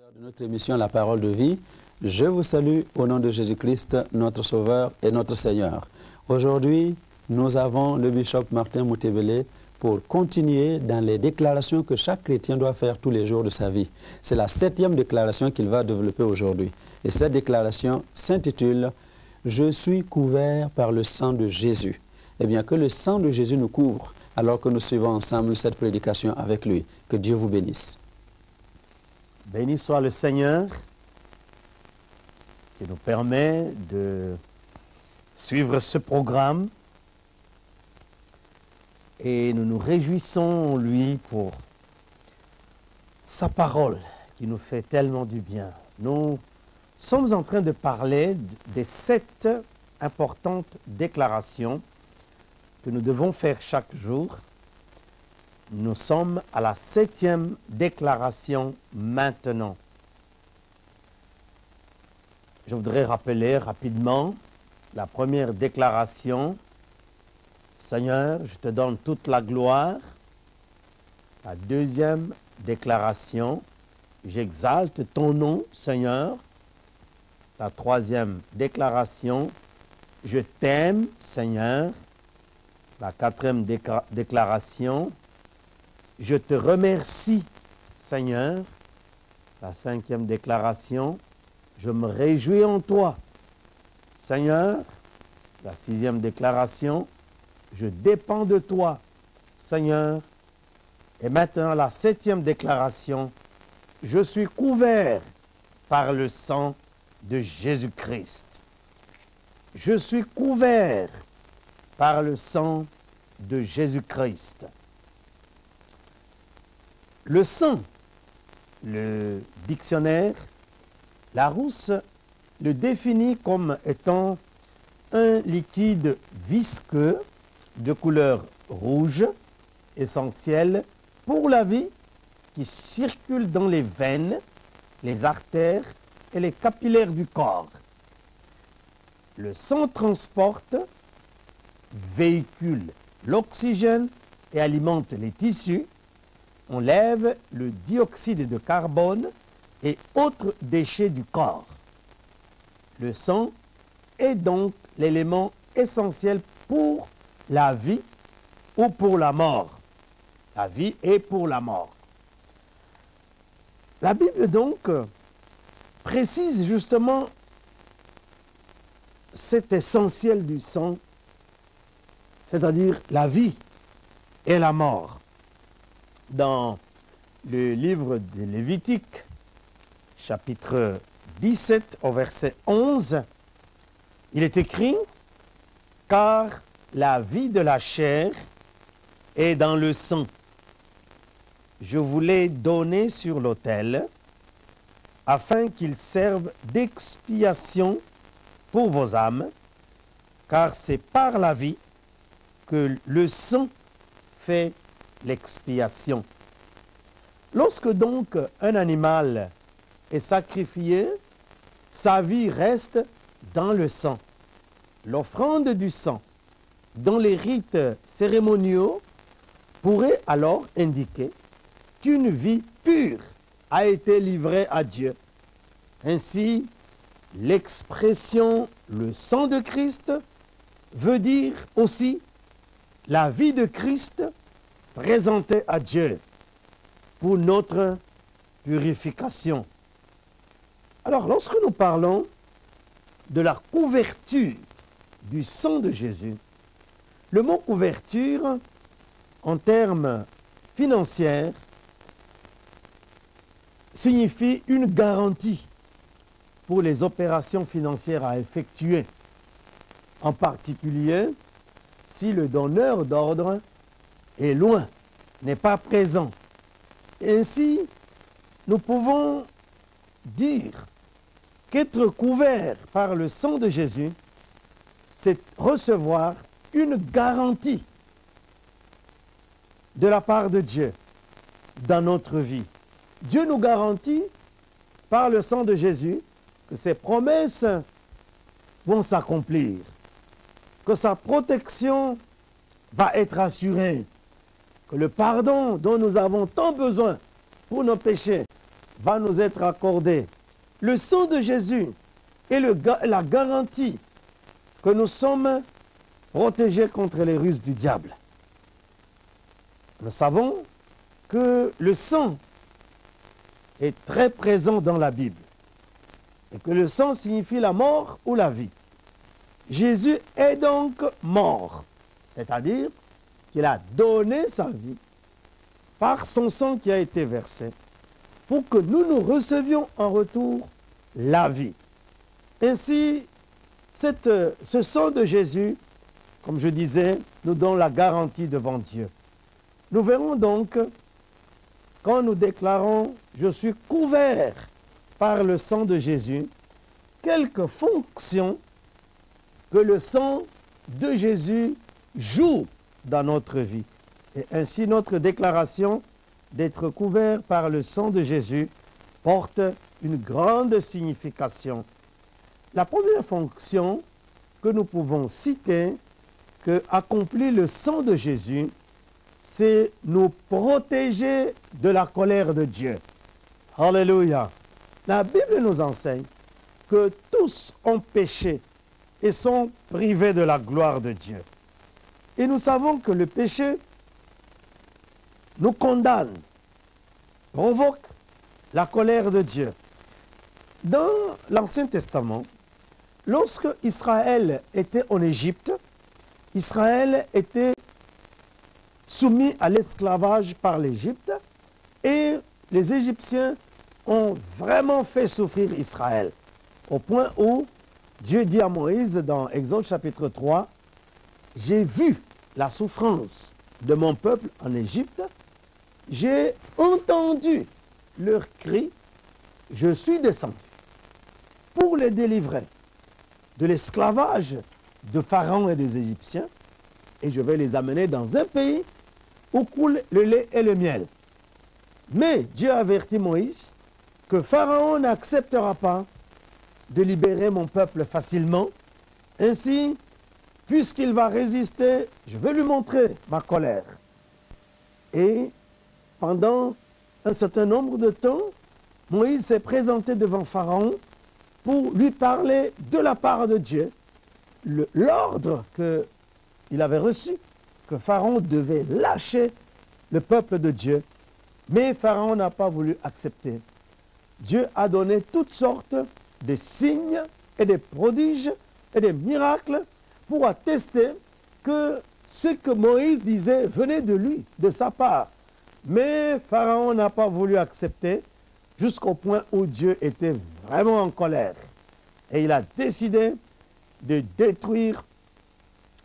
De notre émission La Parole de Vie, je vous salue au nom de Jésus-Christ, notre Sauveur et notre Seigneur. Aujourd'hui, nous avons le bishop Martin Moutébélé pour continuer dans les déclarations que chaque chrétien doit faire tous les jours de sa vie. C'est la 7e déclaration qu'il va développer aujourd'hui. Et cette déclaration s'intitule « Je suis couvert par le sang de Jésus ». Eh bien, que le sang de Jésus nous couvre alors que nous suivons ensemble cette prédication avec lui. Que Dieu vous bénisse. Béni soit le Seigneur qui nous permet de suivre ce programme et nous nous réjouissons en lui pour sa parole qui nous fait tellement du bien. Nous sommes en train de parler des 7 importantes déclarations que nous devons faire chaque jour. Nous sommes à la 7e déclaration maintenant. Je voudrais rappeler rapidement la première déclaration. Seigneur, je te donne toute la gloire. La deuxième déclaration, j'exalte ton nom, Seigneur. La troisième déclaration, je t'aime, Seigneur. La 4e déclaration, je te remercie, Seigneur. La 5e déclaration, je me réjouis en toi, Seigneur. La 6e déclaration, je dépends de toi, Seigneur. Et maintenant, la 7e déclaration, je suis couvert par le sang de Jésus-Christ. Je suis couvert par le sang de Jésus-Christ. Le sang, le dictionnaire Larousse le définit comme étant un liquide visqueux de couleur rouge, essentiel pour la vie, qui circule dans les veines, les artères et les capillaires du corps. Le sang transporte, véhicule l'oxygène et alimente les tissus, enlève le dioxyde de carbone et autres déchets du corps. Le sang est donc l'élément essentiel pour la vie ou pour la mort. La vie et pour la mort. La Bible donc précise justement cet essentiel du sang, c'est-à-dire la vie et la mort. Dans le livre de Lévitique, chapitre 17, au verset 11, il est écrit « Car la vie de la chair est dans le sang. Je vous l'ai donné sur l'autel, afin qu'il serve d'expiation pour vos âmes, car c'est par la vie que le sang fait l'expiation. » Lorsque donc un animal est sacrifié, sa vie reste dans le sang. L'offrande du sang dans les rites cérémoniaux pourrait alors indiquer qu'une vie pure a été livrée à Dieu. Ainsi, l'expression « le sang de Christ » veut dire aussi la vie de Christ présentée à Dieu pour notre purification. Alors, lorsque nous parlons de la couverture du sang de Jésus, le mot couverture, en termes financiers, signifie une garantie pour les opérations financières à effectuer, en particulier si le donneur d'ordre est loin, n'est pas présent. Ainsi, nous pouvons dire qu'être couvert par le sang de Jésus, c'est recevoir une garantie de la part de Dieu dans notre vie. Dieu nous garantit par le sang de Jésus que ses promesses vont s'accomplir, que sa protection va être assurée, que le pardon dont nous avons tant besoin pour nos péchés va nous être accordé. Le sang de Jésus est la garantie que nous sommes protégés contre les ruses du diable. Nous savons que le sang est très présent dans la Bible et que le sang signifie la mort ou la vie. Jésus est donc mort, c'est-à-dire qu'il a donné sa vie par son sang qui a été versé pour que nous recevions en retour la vie. Ainsi, ce sang de Jésus, comme je disais, nous donne la garantie devant Dieu. Nous verrons donc, quand nous déclarons « Je suis couvert par le sang de Jésus », quelques fonctions que le sang de Jésus joue dans notre vie. Et ainsi, notre déclaration d'être couvert par le sang de Jésus porte une grande signification. La première fonction que nous pouvons citer, que accomplit le sang de Jésus, c'est nous protéger de la colère de Dieu. Alléluia. La Bible nous enseigne que tous ont péché et sont privés de la gloire de Dieu. Et nous savons que le péché nous condamne, provoque la colère de Dieu. Dans l'Ancien Testament, lorsque Israël était en Égypte, Israël était soumis à l'esclavage par l'Égypte et les Égyptiens ont vraiment fait souffrir Israël, au point où Dieu dit à Moïse dans Exode chapitre 3, « J'ai vu la souffrance de mon peuple en Égypte, j'ai entendu leurs cris, je suis descendu pour les délivrer de l'esclavage de Pharaon et des Égyptiens, et je vais les amener dans un pays où coule le lait et le miel. » Mais Dieu avertit Moïse que Pharaon n'acceptera pas de libérer mon peuple facilement. Ainsi, puisqu'il va résister, je vais lui montrer ma colère. Et pendant un certain nombre de temps, Moïse s'est présenté devant Pharaon pour lui parler de la part de Dieu, l'ordre qu'il avait reçu, que Pharaon devait lâcher le peuple de Dieu. Mais Pharaon n'a pas voulu accepter. Dieu a donné toutes sortes de signes et de prodiges et de miracles pour attester que ce que Moïse disait venait de lui, de sa part. Mais Pharaon n'a pas voulu accepter jusqu'au point où Dieu était vraiment en colère. Et il a décidé de détruire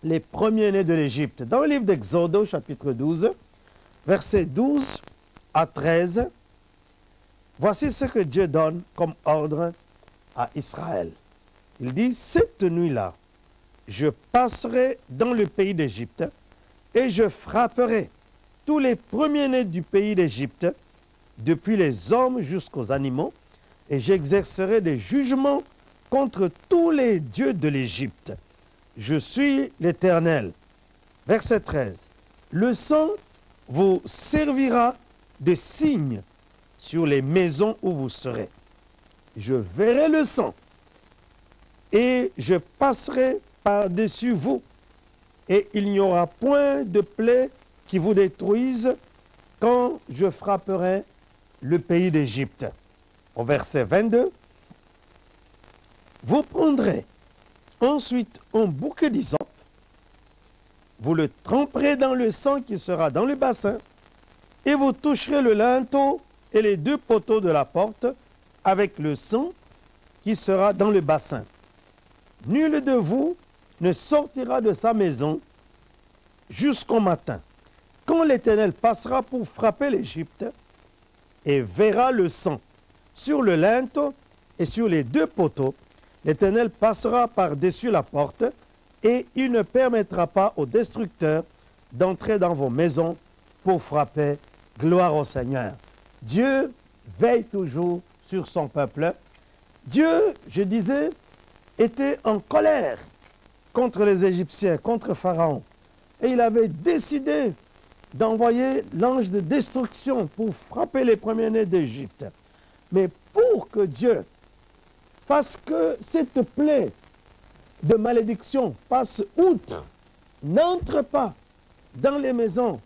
les premiers-nés de l'Égypte. Dans le livre d'Exode, chapitre 12, versets 12 à 13, voici ce que Dieu donne comme ordre à Israël. Il dit, « Cette nuit-là, je passerai dans le pays d'Égypte et je frapperai tous les premiers-nés du pays d'Égypte, depuis les hommes jusqu'aux animaux, et j'exercerai des jugements contre tous les dieux de l'Égypte. Je suis l'Éternel. » Verset 13. « Le sang vous servira de signe sur les maisons où vous serez. Je verrai le sang et je passerai par-dessus vous, et il n'y aura point de plaie qui vous détruise quand je frapperai le pays d'Égypte. » Au verset 22, « Vous prendrez ensuite un bouquet d'hysope, vous le tremperez dans le sang qui sera dans le bassin, et vous toucherez le linteau et les deux poteaux de la porte avec le sang qui sera dans le bassin. Nul de vous ne sortira de sa maison jusqu'au matin, quand l'Éternel passera pour frapper l'Égypte et verra le sang sur le linteau et sur les deux poteaux. L'Éternel passera par-dessus la porte et il ne permettra pas aux destructeurs d'entrer dans vos maisons pour frapper. Gloire au Seigneur. » Dieu veille toujours sur son peuple. Dieu, je disais, était en colère contre les Égyptiens, contre Pharaon. Et il avait décidé d'envoyer l'ange de destruction pour frapper les premiers-nés d'Égypte. Mais pour que Dieu fasse que cette plaie de malédiction passe outre, n'entre pas dans les maisons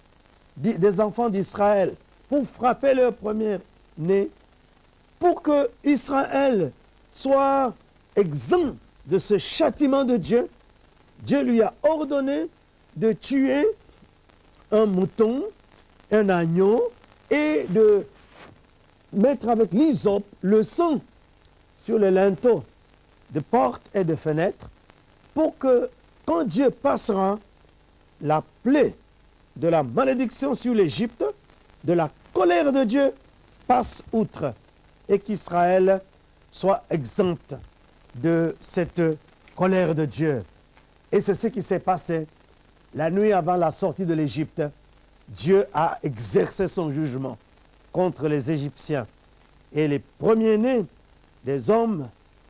des enfants d'Israël pour frapper leur premier-né, pour que Israël soit exempt de ce châtiment de Dieu, Dieu lui a ordonné de tuer un mouton, un agneau, et de mettre avec l'hysope le sang sur les linteaux de portes et de fenêtres, pour que quand Dieu passera, la plaie de la malédiction sur l'Égypte, de la colère de Dieu, passe outre, et qu'Israël soit exempt de cette colère de Dieu. Et c'est ce qui s'est passé la nuit avant la sortie de l'Égypte. Dieu a exercé son jugement contre les Égyptiens. Et les premiers-nés des hommes,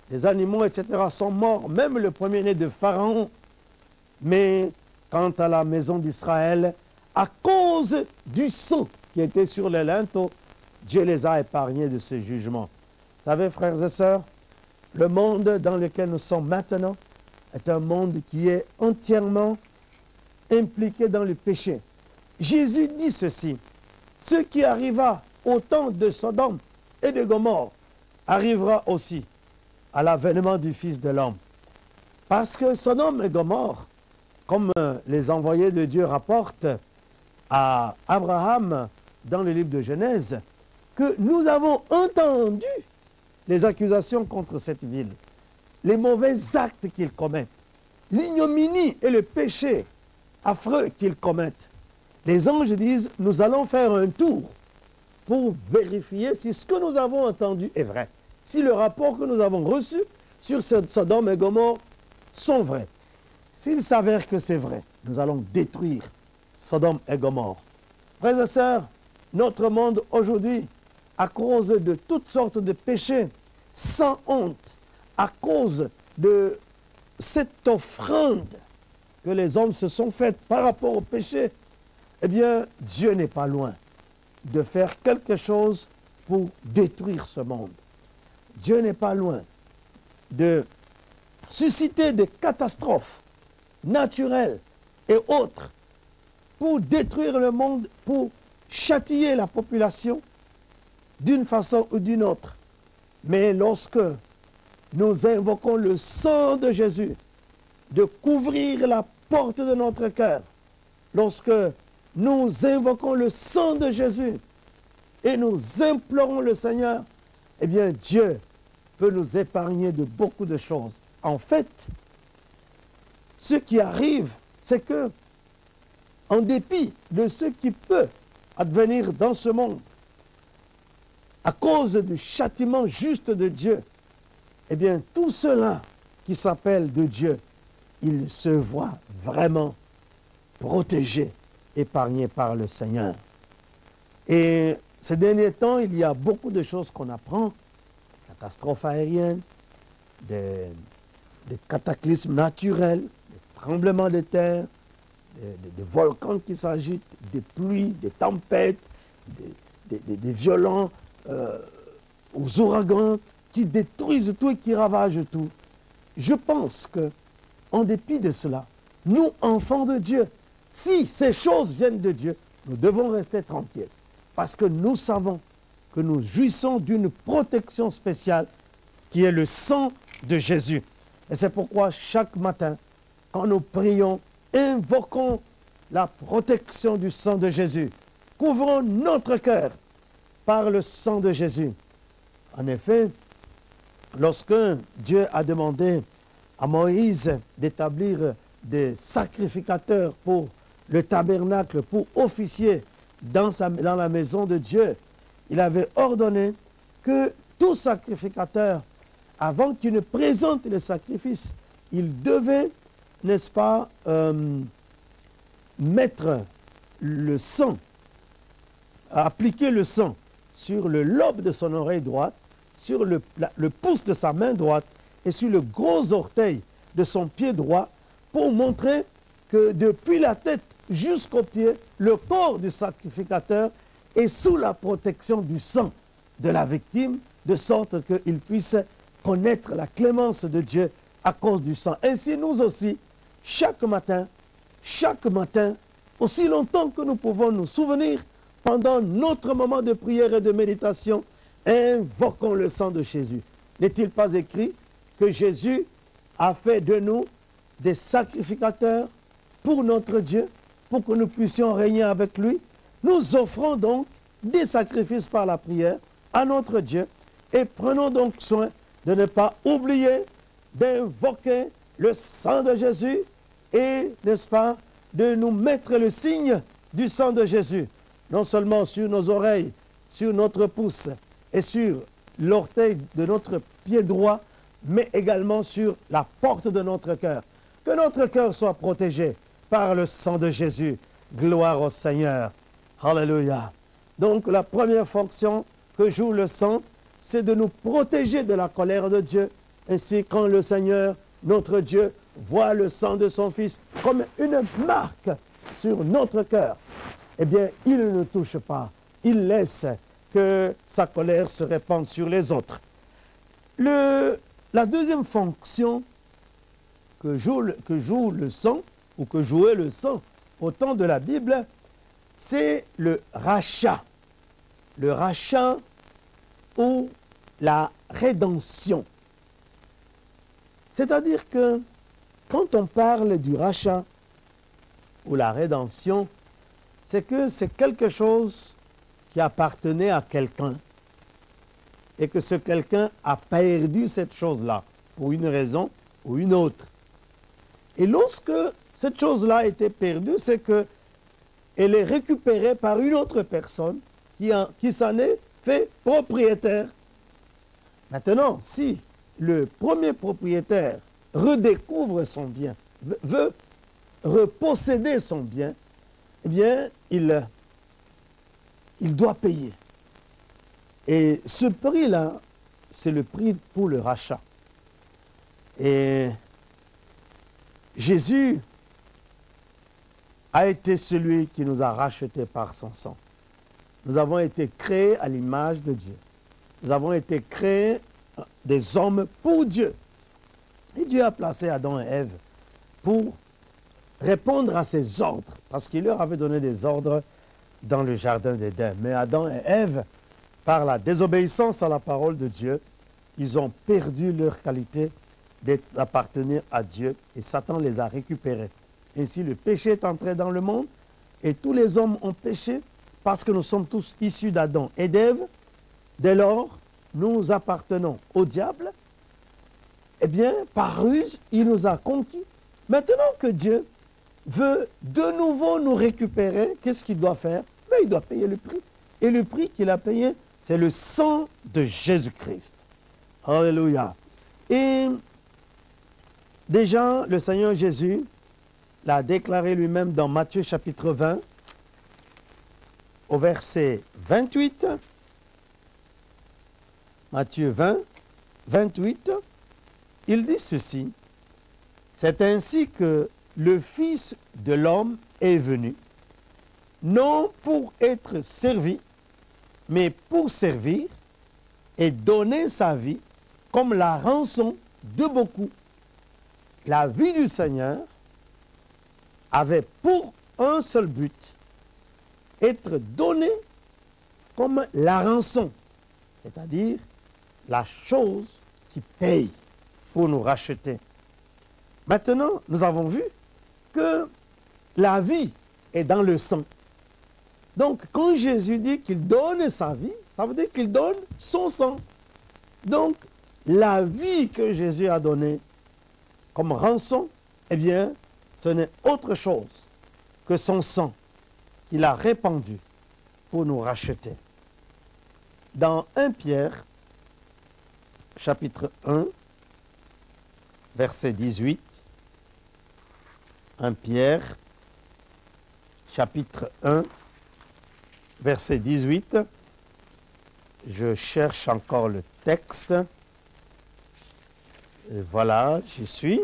des animaux, etc. sont morts, même le premier-né de Pharaon. Mais quant à la maison d'Israël, à cause du sang qui était sur les linteaux, Dieu les a épargnés de ce jugement. Vous savez, frères et sœurs, le monde dans lequel nous sommes maintenant est un monde qui est entièrement impliqué dans le péché. Jésus dit ceci: ce qui arriva au temps de Sodome et de Gomorrhe arrivera aussi à l'avènement du Fils de l'homme. Parce que Sodome et Gomorrhe, comme les envoyés de Dieu rapportent à Abraham dans le livre de Genèse, que nous avons entendu les accusations contre cette ville, les mauvais actes qu'ils commettent, l'ignominie et le péché affreux qu'ils commettent. Les anges disent, nous allons faire un tour pour vérifier si ce que nous avons entendu est vrai, si le rapport que nous avons reçu sur Sodome et Gomorrhe sont vrais. S'il s'avère que c'est vrai, nous allons détruire Sodome et Gomorrhe. Frères et sœurs, notre monde aujourd'hui, à cause de toutes sortes de péchés, sans honte, à cause de cette offrande que les hommes se sont faites par rapport au péché, eh bien, Dieu n'est pas loin de faire quelque chose pour détruire ce monde. Dieu n'est pas loin de susciter des catastrophes naturelles et autres pour détruire le monde, pour châtier la population d'une façon ou d'une autre. Mais lorsque nous invoquons le sang de Jésus, de couvrir la porte de notre cœur, lorsque nous invoquons le sang de Jésus et nous implorons le Seigneur, eh bien Dieu peut nous épargner de beaucoup de choses. En fait, ce qui arrive, c'est que, en dépit de ce qui peut advenir dans ce monde, à cause du châtiment juste de Dieu, eh bien, tout cela qui s'appelle de Dieu, il se voit vraiment protégé, épargné par le Seigneur. Et ces derniers temps, il y a beaucoup de choses qu'on apprend, catastrophes aériennes, des cataclysmes naturels, des tremblements de terre, des volcans qui s'agitent, des pluies, des tempêtes, des violents aux ouragans qui détruisent tout et qui ravagent tout. Je pense que, en dépit de cela, nous, enfants de Dieu, si ces choses viennent de Dieu, nous devons rester tranquilles. Parce que nous savons que nous jouissons d'une protection spéciale qui est le sang de Jésus. Et c'est pourquoi chaque matin, quand nous prions, invoquons la protection du sang de Jésus. Couvrons notre cœur par le sang de Jésus. En effet, lorsque Dieu a demandé à Moïse d'établir des sacrificateurs pour le tabernacle, pour officier dans la maison de Dieu, il avait ordonné que tout sacrificateur, avant qu'il ne présente le sacrifice, il devait, n'est-ce pas, mettre le sang, appliquer le sang sur le lobe de son oreille droite, sur le pouce de sa main droite et sur le gros orteil de son pied droit, pour montrer que depuis la tête jusqu'aux pieds, le corps du sacrificateur est sous la protection du sang de la victime de sorte qu'ils puissent connaître la clémence de Dieu à cause du sang. Ainsi, nous aussi, chaque matin, aussi longtemps que nous pouvons nous souvenir, pendant notre moment de prière et de méditation, invoquons le sang de Jésus. N'est-il pas écrit que Jésus a fait de nous des sacrificateurs pour notre Dieu, pour que nous puissions régner avec lui? Nous offrons donc des sacrifices par la prière à notre Dieu et prenons donc soin de ne pas oublier d'invoquer le sang de Jésus et, n'est-ce pas, de nous mettre le signe du sang de Jésus, non seulement sur nos oreilles, sur notre pouce et sur l'orteil de notre pied droit, mais également sur la porte de notre cœur. Que notre cœur soit protégé par le sang de Jésus. Gloire au Seigneur. Alléluia. Donc la première fonction que joue le sang, c'est de nous protéger de la colère de Dieu. Ainsi, quand le Seigneur, notre Dieu, voit le sang de son Fils comme une marque sur notre cœur, eh bien, il ne nous touche pas. Il laisse que sa colère se répande sur les autres. La deuxième fonction que joue le sang, ou que jouait le sang au temps de la Bible, c'est le rachat. Le rachat ou la rédemption. C'est-à-dire que quand on parle du rachat ou la rédemption, c'est que c'est quelque chose qui appartenait à quelqu'un et que ce quelqu'un a perdu cette chose-là pour une raison ou une autre. Et lorsque cette chose-là a été perdue, c'est qu'elle est récupérée par une autre personne qui s'en est fait propriétaire. Maintenant, si le premier propriétaire redécouvre son bien, veut reposséder son bien, eh bien, il doit payer. Et ce prix-là, c'est le prix pour le rachat. Et Jésus a été celui qui nous a rachetés par son sang. Nous avons été créés à l'image de Dieu. Nous avons été créés des hommes pour Dieu. Et Dieu a placé Adam et Ève pour répondre à ses ordres, parce qu'il leur avait donné des ordres dans le jardin d'Éden. Mais Adam et Ève, par la désobéissance à la parole de Dieu, ils ont perdu leur qualité d'appartenir à Dieu et Satan les a récupérés. Ainsi, le péché est entré dans le monde et tous les hommes ont péché parce que nous sommes tous issus d'Adam et d'Ève. Dès lors, nous appartenons au diable. Eh bien, par ruse, il nous a conquis. Maintenant que Dieu veut de nouveau nous récupérer, qu'est-ce qu'il doit faire? Mais il doit payer le prix. Et le prix qu'il a payé, c'est le sang de Jésus-Christ. Alléluia. Et déjà, le Seigneur Jésus l'a déclaré lui-même dans Matthieu chapitre 20, au verset 28. Matthieu 20, 28, il dit ceci: c'est ainsi que le Fils de l'homme est venu, non pour être servi, mais pour servir et donner sa vie comme la rançon de beaucoup. La vie du Seigneur avait pour un seul but, être donnée comme la rançon, c'est-à-dire la chose qui paye pour nous racheter. Maintenant, nous avons vu que la vie est dans le sang. Donc, quand Jésus dit qu'il donne sa vie, ça veut dire qu'il donne son sang. Donc, la vie que Jésus a donnée comme rançon, eh bien, ce n'est autre chose que son sang qu'il a répandu pour nous racheter. Dans 1 Pierre, chapitre 1, verset 18, 1 Pierre, chapitre 1, verset 18, je cherche encore le texte, et voilà, j'y suis.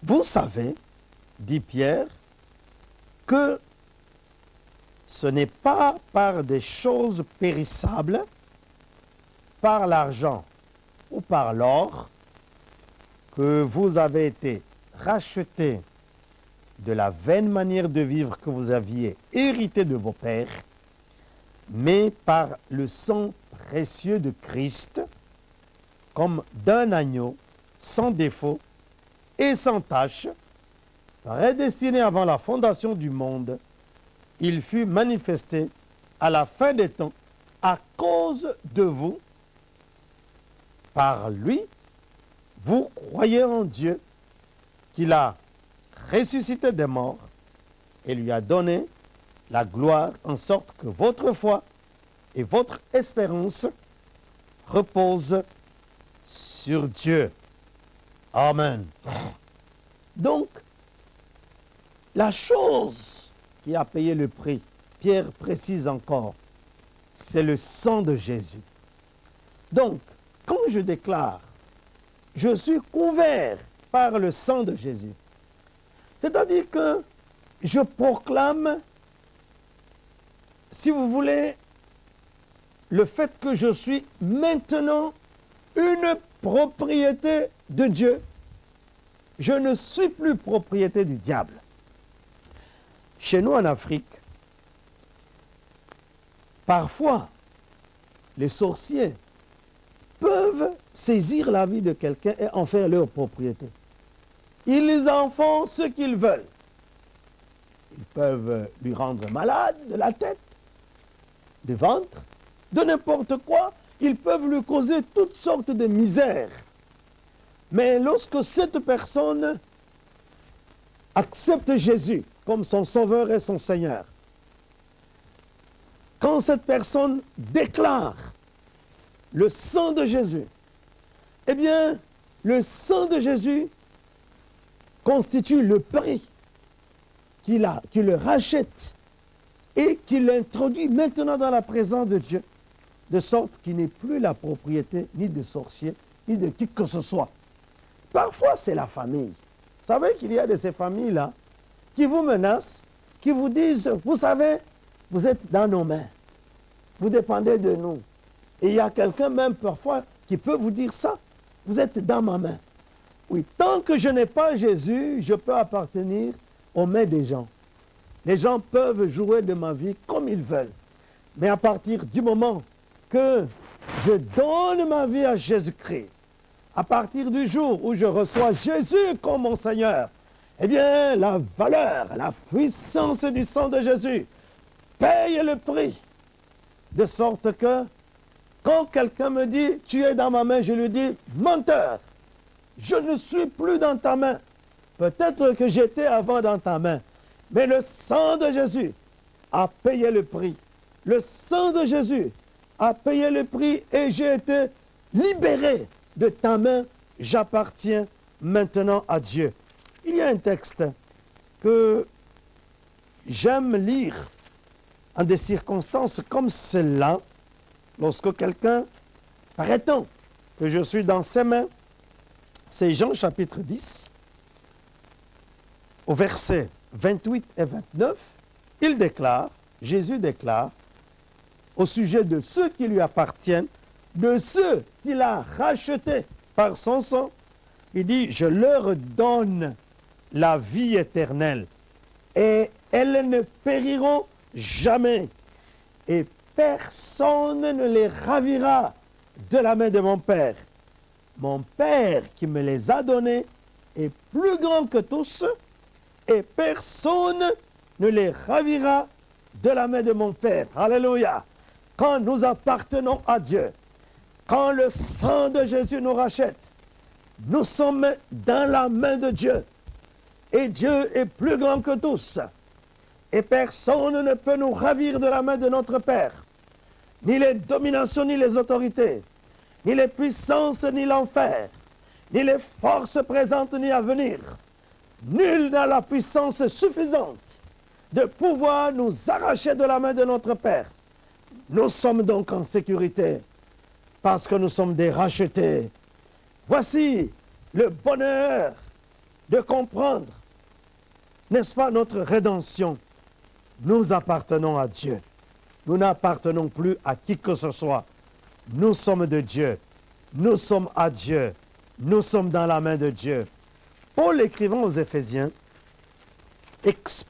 Vous savez, dit Pierre, que ce n'est pas par des choses périssables, par l'argent ou par l'or, que vous avez été rachetés de la vaine manière de vivre que vous aviez hérité de vos pères, mais par le sang précieux de Christ, comme d'un agneau sans défaut et sans tache, prédestiné avant la fondation du monde. Il fut manifesté à la fin des temps à cause de vous. Par lui, vous croyez en Dieu, qu'il a ressuscité des morts et lui a donné la gloire, en sorte que votre foi et votre espérance reposent sur Dieu. Amen. Donc, la chose qui a payé le prix, Pierre précise encore, c'est le sang de Jésus. Donc, quand je déclare, je suis couvert par le sang de Jésus, c'est-à-dire que je proclame, si vous voulez, le fait que je suis maintenant une propriété de Dieu. Je ne suis plus propriété du diable. Chez nous en Afrique, parfois, les sorciers peuvent saisir la vie de quelqu'un et en faire leur propriété. Ils en font ce qu'ils veulent. Ils peuvent lui rendre malade de la tête, du ventre, de n'importe quoi. Ils peuvent lui causer toutes sortes de misères. Mais lorsque cette personne accepte Jésus comme son sauveur et son Seigneur, quand cette personne déclare le sang de Jésus, eh bien, le sang de Jésus constitue le prix qui le rachète et qui l'introduit maintenant dans la présence de Dieu, de sorte qu'il n'est plus la propriété ni de sorciers, ni de qui que ce soit. Parfois, c'est la famille. Vous savez qu'il y a de ces familles-là qui vous menacent, qui vous disent, vous savez, vous êtes dans nos mains, vous dépendez de nous. Et il y a quelqu'un même parfois qui peut vous dire ça, vous êtes dans ma main. Oui, tant que je n'ai pas Jésus, je peux appartenir aux mains des gens. Les gens peuvent jouer de ma vie comme ils veulent. Mais à partir du moment que je donne ma vie à Jésus-Christ, à partir du jour où je reçois Jésus comme mon Seigneur, eh bien, la valeur, la puissance du sang de Jésus paye le prix. De sorte que, quand quelqu'un me dit, tu es dans ma main, je lui dis, menteur, je ne suis plus dans ta main. Peut-être que j'étais avant dans ta main, mais le sang de Jésus a payé le prix. Le sang de Jésus a payé le prix et j'ai été libéré de ta main. J'appartiens maintenant à Dieu. Il y a un texte que j'aime lire en des circonstances comme celle-là, lorsque quelqu'un prétend que je suis dans ses mains. C'est Jean chapitre 10, au verset 28 et 29, il déclare, Jésus déclare, au sujet de ceux qui lui appartiennent, de ceux qu'il a rachetés par son sang, il dit, je leur donne la vie éternelle et elles ne périront jamais et personne ne les ravira de la main de mon Père. Mon Père qui me les a donnés est plus grand que tous et personne ne les ravira de la main de mon Père. Alléluia. Quand nous appartenons à Dieu, quand le sang de Jésus nous rachète, nous sommes dans la main de Dieu. Et Dieu est plus grand que tous. Et personne ne peut nous ravir de la main de notre Père. Ni les dominations, ni les autorités, ni les puissances, ni l'enfer, ni les forces présentes, ni à venir. Nul n'a la puissance suffisante de pouvoir nous arracher de la main de notre Père. Nous sommes donc en sécurité parce que nous sommes des rachetés. Voici le bonheur de comprendre, n'est-ce pas, notre rédemption. Nous appartenons à Dieu. Nous n'appartenons plus à qui que ce soit. Nous sommes de Dieu. Nous sommes à Dieu. Nous sommes dans la main de Dieu. Paul écrivant aux Éphésiens,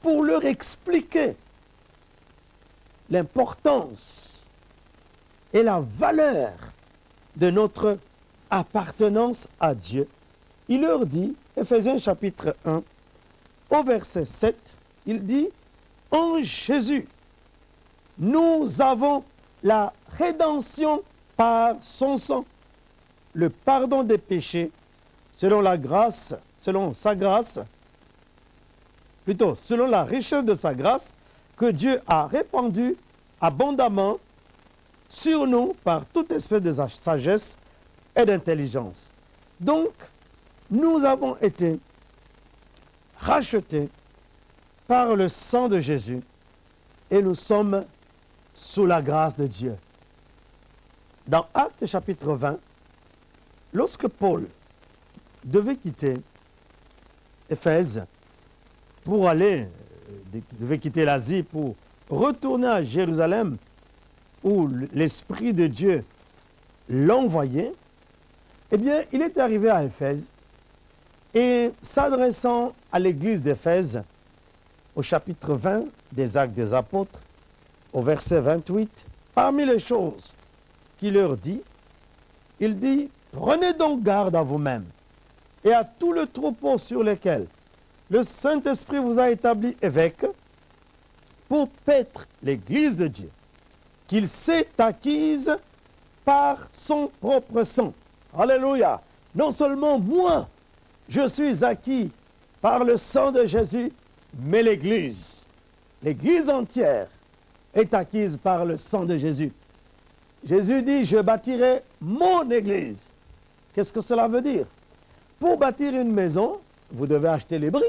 pour leur expliquer l'importance et la valeur de notre appartenance à Dieu, il leur dit, Éphésiens chapitre 1, au verset 7, il dit, en Jésus, nous avons la rédemption par son sang, le pardon des péchés, selon la grâce, selon sa grâce, plutôt selon la richesse de sa grâce, que Dieu a répandue abondamment sur nous par toute espèce de sagesse et d'intelligence. Donc, nous avons été rachetés par le sang de Jésus et nous sommes sous la grâce de Dieu. Dans Actes chapitre 20, lorsque Paul devait quitter Éphèse pour aller, devait quitter l'Asie pour retourner à Jérusalem où l'Esprit de Dieu l'envoyait, eh bien, il est arrivé à Éphèse et s'adressant à l'église d'Éphèse, au chapitre 20 des Actes des Apôtres, au verset 28, parmi les choses qu'il leur dit, il dit, prenez donc garde à vous-mêmes et à tout le troupeau sur lequel le Saint-Esprit vous a établi évêque pour paître l'église de Dieu, qu'il s'est acquise par son propre sang. Alléluia! Non seulement moi, je suis acquis par le sang de Jésus, mais l'Église entière est acquise par le sang de Jésus. Jésus dit, je bâtirai mon Église. Qu'est-ce que cela veut dire? Pour bâtir une maison, vous devez acheter les briques,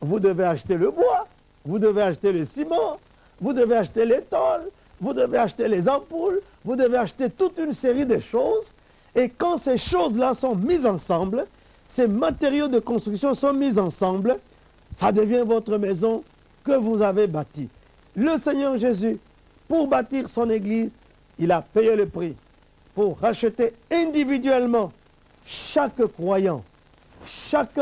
vous devez acheter le bois, vous devez acheter le ciment, vous devez acheter les tôles, vous devez acheter les ampoules, vous devez acheter toute une série de choses. Et quand ces choses-là sont mises ensemble, ces matériaux de construction sont mis ensemble, ça devient votre maison que vous avez bâtie. Le Seigneur Jésus, pour bâtir son Église, il a payé le prix pour racheter individuellement chaque croyant, chaque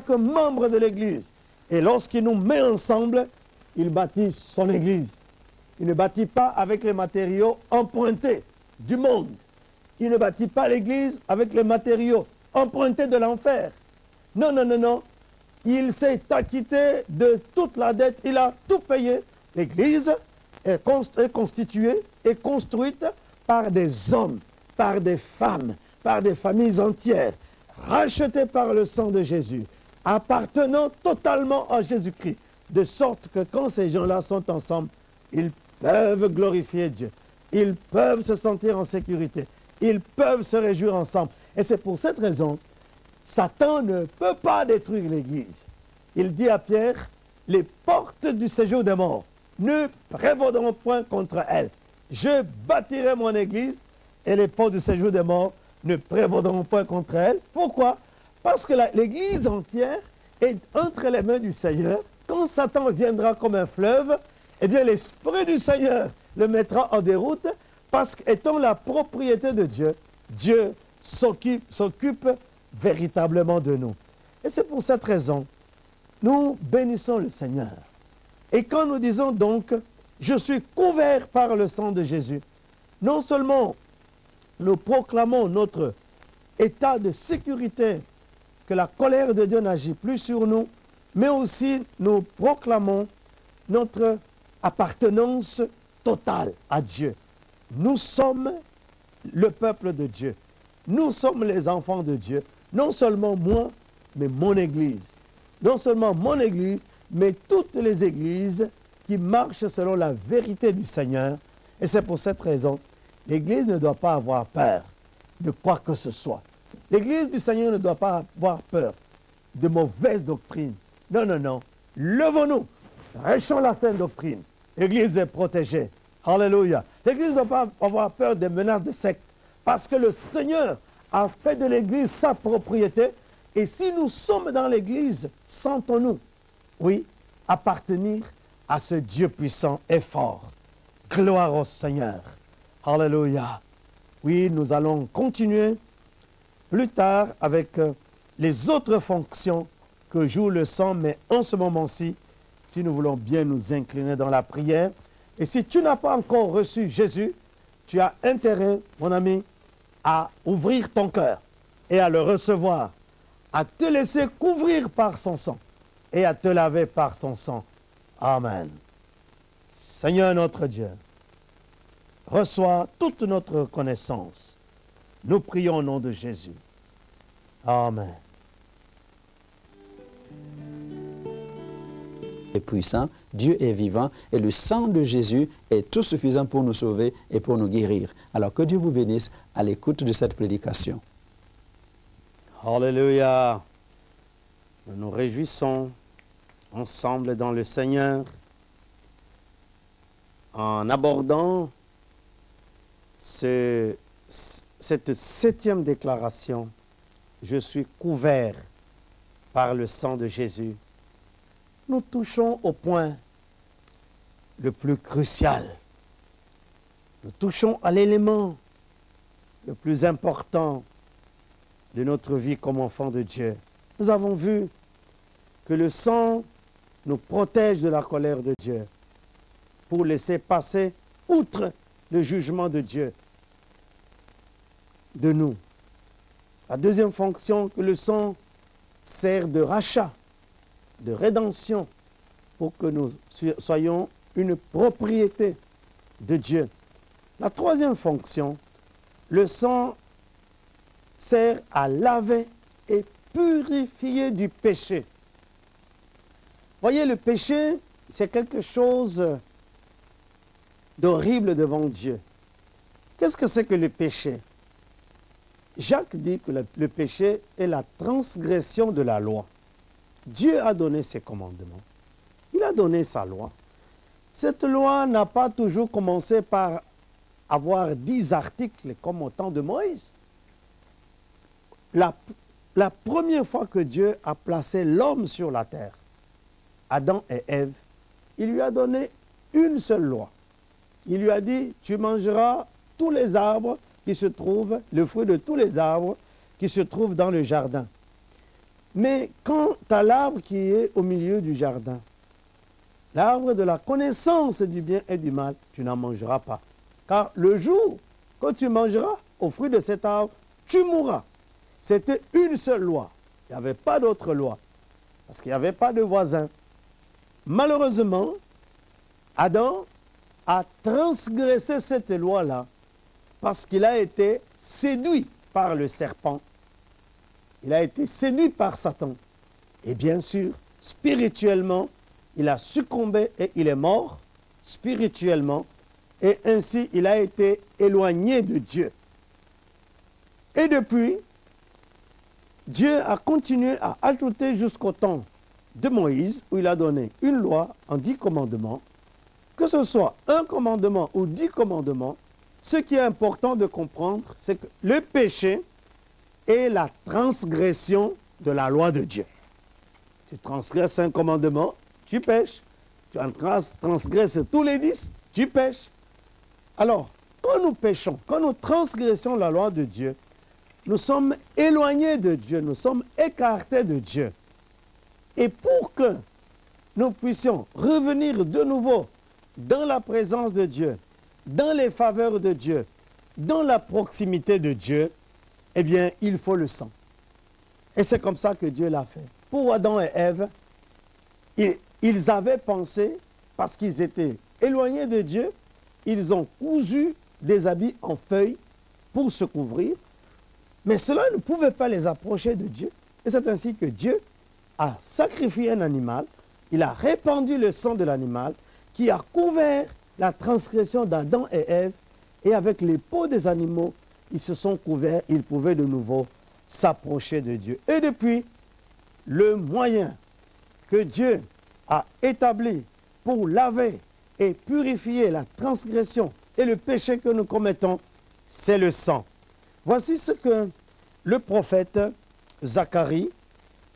membre de l'Église. Et lorsqu'il nous met ensemble, il bâtit son Église. Il ne bâtit pas avec les matériaux empruntés du monde. Il ne bâtit pas l'Église avec les matériaux empruntés de l'enfer. Non, non, non, non. Il s'est acquitté de toute la dette. Il a tout payé. L'Église est constituée et construite par des hommes, par des femmes, par des familles entières, rachetées par le sang de Jésus, appartenant totalement à Jésus-Christ, de sorte que quand ces gens-là sont ensemble, ils peuvent glorifier Dieu. Ils peuvent se sentir en sécurité. Ils peuvent se réjouir ensemble. Et c'est pour cette raison, Satan ne peut pas détruire l'Église. Il dit à Pierre, les portes du séjour des morts ne prévaudront point contre elle. Je bâtirai mon Église et les portes du séjour des morts ne prévaudront point contre elle. Pourquoi? Parce que l'Église entière est entre les mains du Seigneur. Quand Satan viendra comme un fleuve, eh bien l'Esprit du Seigneur le mettra en déroute parce qu'étant la propriété de Dieu, Dieu s'occupe véritablement de nous. Et c'est pour cette raison, nous bénissons le Seigneur. Et quand nous disons donc, je suis couvert par le sang de Jésus, non seulement nous proclamons notre état de sécurité, que la colère de Dieu n'agit plus sur nous, mais aussi nous proclamons notre appartenance totale à Dieu. Nous sommes le peuple de Dieu. Nous sommes les enfants de Dieu. Non seulement moi, mais mon Église. Non seulement mon Église, mais toutes les églises qui marchent selon la vérité du Seigneur. Et c'est pour cette raison, l'Église ne doit pas avoir peur de quoi que ce soit. L'Église du Seigneur ne doit pas avoir peur de mauvaises doctrines. Non, non, non. Levons-nous. Rêchons la sainte doctrine. L'Église est protégée. Alléluia. L'Église ne doit pas avoir peur des menaces de sectes. Parce que le Seigneur a fait de l'Église sa propriété. Et si nous sommes dans l'Église, sentons-nous, oui, appartenir à ce Dieu puissant et fort. Gloire au Seigneur. Alléluia. Oui, nous allons continuer plus tard avec les autres fonctions que joue le sang, mais en ce moment-ci, si nous voulons bien nous incliner dans la prière, et si tu n'as pas encore reçu Jésus, tu as intérêt, mon ami, à ouvrir ton cœur et à le recevoir, à te laisser couvrir par son sang et à te laver par son sang. Amen. Seigneur notre Dieu, reçois toute notre reconnaissance. Nous prions au nom de Jésus. Amen. Est puissant, Dieu est vivant et le sang de Jésus est tout suffisant pour nous sauver et pour nous guérir. Alors que Dieu vous bénisse à l'écoute de cette prédication. Alléluia. Nous nous réjouissons ensemble dans le Seigneur en abordant cette 7e déclaration. Je suis couvert par le sang de Jésus. Nous touchons au point le plus crucial. Nous touchons à l'élément le plus important de notre vie comme enfant de Dieu. Nous avons vu que le sang nous protège de la colère de Dieu pour laisser passer outre le jugement de Dieu de nous. La deuxième fonction, que le sang sert de rachat, de rédemption, pour que nous soyons une propriété de Dieu. La troisième fonction, le sang sert à laver et purifier du péché. Voyez, le péché, c'est quelque chose d'horrible devant Dieu. Qu'est-ce que c'est que le péché? Jacques dit que le péché est la transgression de la loi. Dieu a donné ses commandements. Il a donné sa loi. Cette loi n'a pas toujours commencé par avoir 10 articles comme au temps de Moïse. La première fois que Dieu a placé l'homme sur la terre, Adam et Ève, il lui a donné une seule loi. Il lui a dit, tu mangeras tous les arbres qui se trouvent, le fruit de tous les arbres qui se trouvent dans le jardin. Mais quant à l'arbre qui est au milieu du jardin, l'arbre de la connaissance du bien et du mal, tu n'en mangeras pas. Car le jour que tu mangeras au fruit de cet arbre, tu mourras. C'était une seule loi. Il n'y avait pas d'autre loi. Parce qu'il n'y avait pas de voisin. Malheureusement, Adam a transgressé cette loi-là parce qu'il a été séduit par le serpent. Il a été séduit par Satan. Et bien sûr, spirituellement, il a succombé et il est mort spirituellement. Et ainsi, il a été éloigné de Dieu. Et depuis, Dieu a continué à ajouter jusqu'au temps de Moïse, où il a donné une loi en 10 commandements. Que ce soit un commandement ou 10 commandements, ce qui est important de comprendre, c'est que le péché est la transgression de la loi de Dieu. Tu transgresses un commandement, tu pêches. Tu transgresses tous les 10, tu pêches. Alors, quand nous péchons, quand nous transgressons la loi de Dieu, nous sommes éloignés de Dieu, nous sommes écartés de Dieu. Et pour que nous puissions revenir de nouveau dans la présence de Dieu, dans les faveurs de Dieu, dans la proximité de Dieu, eh bien, il faut le sang. Et c'est comme ça que Dieu l'a fait. Pour Adam et Ève, ils avaient pensé, parce qu'ils étaient éloignés de Dieu, ils ont cousu des habits en feuilles pour se couvrir, mais cela ne pouvait pas les approcher de Dieu. Et c'est ainsi que Dieu a sacrifié un animal, il a répandu le sang de l'animal qui a couvert la transgression d'Adam et Ève, et avec les peaux des animaux, ils se sont couverts, ils pouvaient de nouveau s'approcher de Dieu. Et depuis, le moyen que Dieu a établi pour laver et purifier la transgression et le péché que nous commettons, c'est le sang. Voici ce que le prophète Zacharie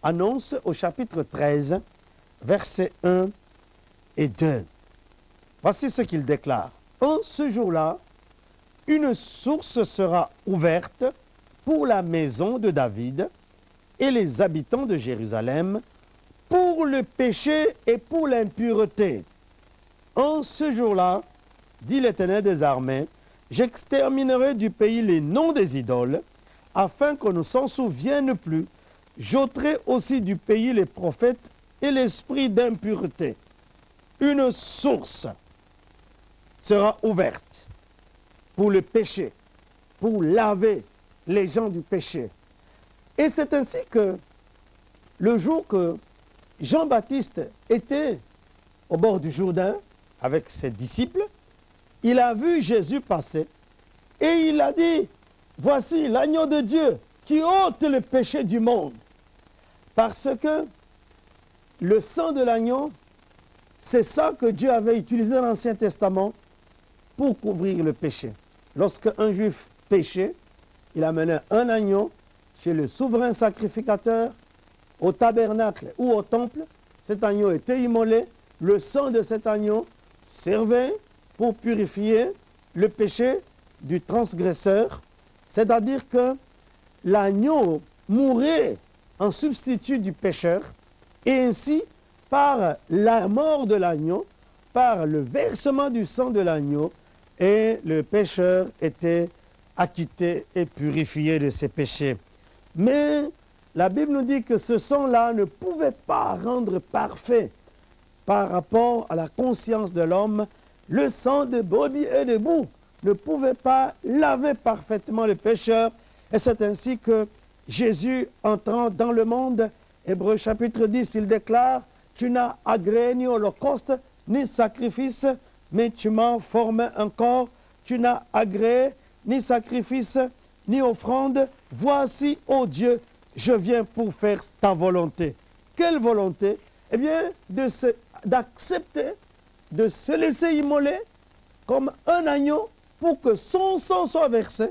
annonce au chapitre 13, versets 1 et 2. Voici ce qu'il déclare. En ce jour-là, une source sera ouverte pour la maison de David et les habitants de Jérusalem, pour le péché et pour l'impureté. En ce jour-là, dit l'Éternel des armées, j'exterminerai du pays les noms des idoles, afin qu'on ne s'en souvienne plus. J'ôterai aussi du pays les prophètes et l'esprit d'impureté. Une source sera ouverte pour le péché, pour laver les gens du péché. Et c'est ainsi que le jour que Jean-Baptiste était au bord du Jourdain avec ses disciples, il a vu Jésus passer et il a dit, voici l'agneau de Dieu qui ôte le péché du monde. Parce que le sang de l'agneau, c'est ça que Dieu avait utilisé dans l'Ancien Testament pour couvrir le péché. Lorsque un juif péchait, il amenait un agneau chez le souverain sacrificateur, au tabernacle ou au temple. Cet agneau était immolé. Le sang de cet agneau servait pour purifier le péché du transgresseur. C'est-à-dire que l'agneau mourait en substitut du pécheur. Et ainsi, par la mort de l'agneau, par le versement du sang de l'agneau, et le pécheur était acquitté et purifié de ses péchés. Mais la Bible nous dit que ce sang-là ne pouvait pas rendre parfait par rapport à la conscience de l'homme. Le sang de brebis et de boucs ne pouvait pas laver parfaitement le pécheur. Et c'est ainsi que Jésus, entrant dans le monde, Hébreux chapitre 10, il déclare, « Tu n'as agréé ni holocauste, ni sacrifice, mais tu m'as formé un corps. Tu n'as agréé ni sacrifice, ni offrande. Voici, ô Dieu, je viens pour faire ta volonté. » Quelle volonté? Eh bien, d'accepter, de se laisser immoler comme un agneau pour que son sang soit versé,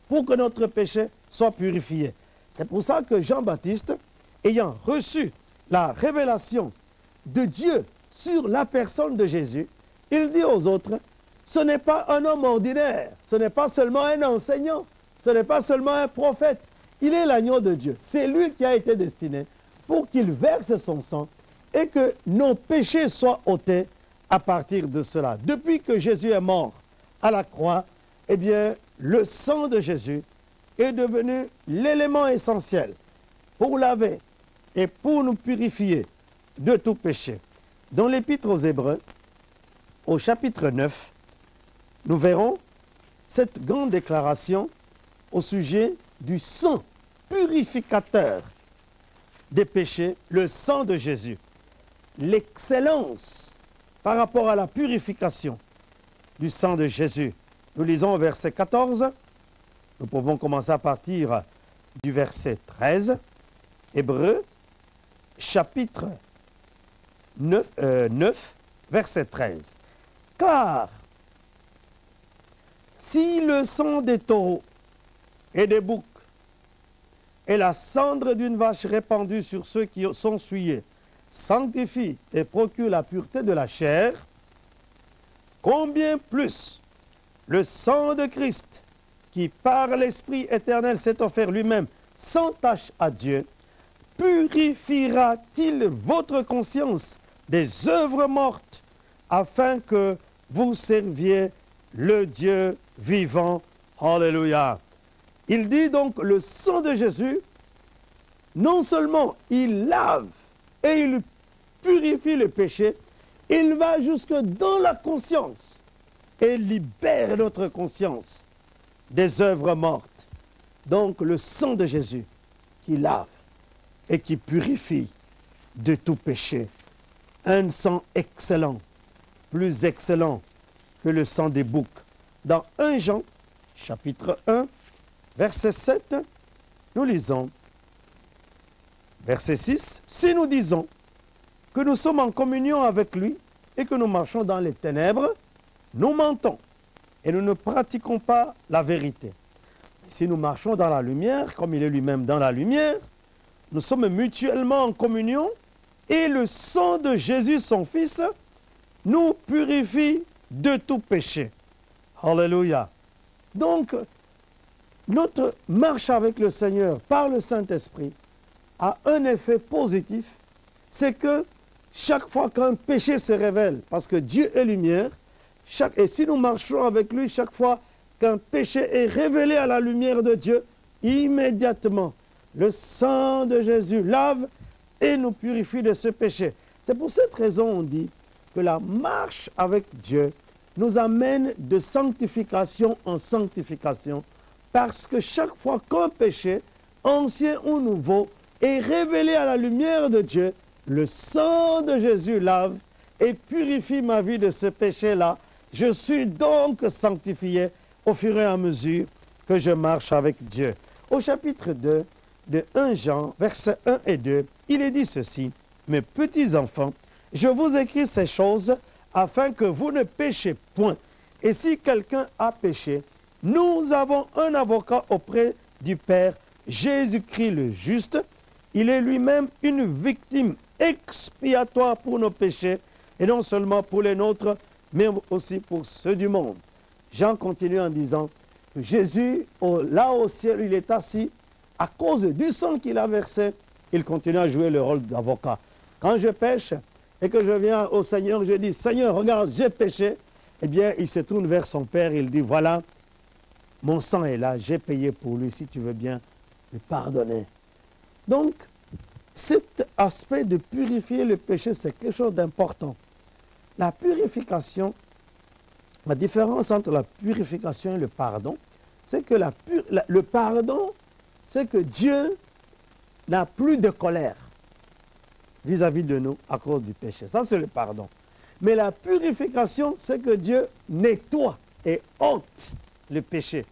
pour que notre péché soit purifié. C'est pour ça que Jean-Baptiste, ayant reçu la révélation de Dieu sur la personne de Jésus, il dit aux autres, ce n'est pas un homme ordinaire, ce n'est pas seulement un enseignant, ce n'est pas seulement un prophète, il est l'agneau de Dieu. C'est lui qui a été destiné pour qu'il verse son sang et que nos péchés soient ôtés à partir de cela. Depuis que Jésus est mort à la croix, eh bien, le sang de Jésus est devenu l'élément essentiel pour laver et pour nous purifier de tout péché. Dans l'Épître aux Hébreux, au chapitre 9, nous verrons cette grande déclaration au sujet du sang purificateur des péchés, le sang de Jésus. L'excellence par rapport à la purification du sang de Jésus. Nous lisons au verset 14. Nous pouvons commencer à partir du verset 13. Hébreux, chapitre 9, verset 13. Car si le sang des taureaux et des boucs et la cendre d'une vache répandue sur ceux qui sont souillés sanctifie et procure la pureté de la chair, combien plus le sang de Christ, qui par l'Esprit éternel s'est offert lui-même sans tache à Dieu, purifiera-t-il votre conscience des œuvres mortes, afin que vous serviez le Dieu vivant. Alléluia. Il dit donc, le sang de Jésus, non seulement il lave et il purifie le péché, il va jusque dans la conscience et libère notre conscience des œuvres mortes. Donc le sang de Jésus qui lave et qui purifie de tout péché. Un sang excellent, plus excellent que le sang des boucs. Dans 1 Jean, chapitre 1, verset 7, nous lisons, verset 6, « Si nous disons que nous sommes en communion avec lui et que nous marchons dans les ténèbres, nous mentons et nous ne pratiquons pas la vérité. Si nous marchons dans la lumière, comme il est lui-même dans la lumière, nous sommes mutuellement en communion et le sang de Jésus, son Fils, nous purifie de tout péché. Alléluia. Donc, notre marche avec le Seigneur par le Saint-Esprit a un effet positif, c'est que chaque fois qu'un péché se révèle, parce que Dieu est lumière, et si nous marchons avec lui, chaque fois qu'un péché est révélé à la lumière de Dieu, immédiatement, le sang de Jésus lave et nous purifie de ce péché. C'est pour cette raison on dit que la marche avec Dieu nous amène de sanctification en sanctification, parce que chaque fois qu'un péché, ancien ou nouveau, est révélé à la lumière de Dieu, le sang de Jésus lave et purifie ma vie de ce péché-là. Je suis donc sanctifié au fur et à mesure que je marche avec Dieu. Au chapitre 2 de 1 Jean, versets 1 et 2, il est dit ceci: « Mes petits enfants, je vous écris ces choses afin que vous ne péchiez point. Et si quelqu'un a péché, nous avons un avocat auprès du Père, Jésus-Christ le juste. Il est lui-même une victime expiatoire pour nos péchés, et non seulement pour les nôtres, mais aussi pour ceux du monde. » Jean continue en disant que Jésus, là au ciel, il est assis, à cause du sang qu'il a versé, il continue à jouer le rôle d'avocat. Quand je pêche et que je viens au Seigneur, je dis: Seigneur, regarde, j'ai péché. Eh bien, il se tourne vers son Père, il dit: voilà, mon sang est là, j'ai payé pour lui, si tu veux bien me pardonner. Donc, cet aspect de purifier le péché, c'est quelque chose d'important. La purification, la différence entre la purification et le pardon, c'est que le pardon, c'est que Dieu n'a plus de colère vis-à-vis de nous à cause du péché. Ça, c'est le pardon. Mais la purification, c'est que Dieu nettoie et ôte le péché.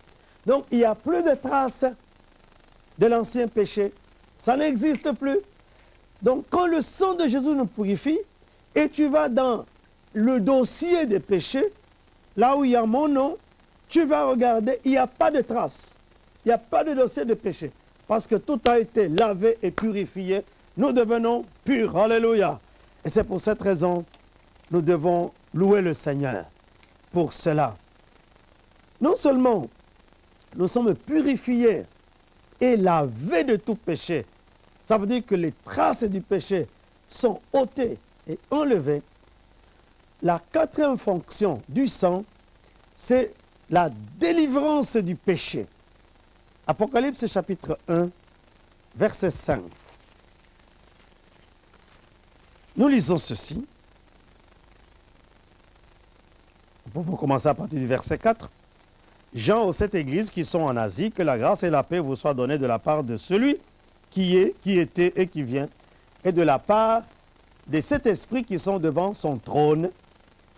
Donc, il n'y a plus de traces de l'ancien péché. Ça n'existe plus. Donc, quand le sang de Jésus nous purifie, et tu vas dans le dossier des péchés, là où il y a mon nom, tu vas regarder, il n'y a pas de traces. Il n'y a pas de dossier de péché. Parce que tout a été lavé et purifié. Nous devenons purs. Alléluia. Et c'est pour cette raison, nous devons louer le Seigneur pour cela. Non seulement nous sommes purifiés et lavés de tout péché, ça veut dire que les traces du péché sont ôtées et enlevées. La quatrième fonction du sang, c'est la délivrance du péché. Apocalypse chapitre 1, verset 5. Nous lisons ceci. Nous pouvons commencer à partir du verset 4. Jean aux 7 églises qui sont en Asie, que la grâce et la paix vous soient données de la part de celui qui est, qui était et qui vient, et de la part des 7 esprits qui sont devant son trône,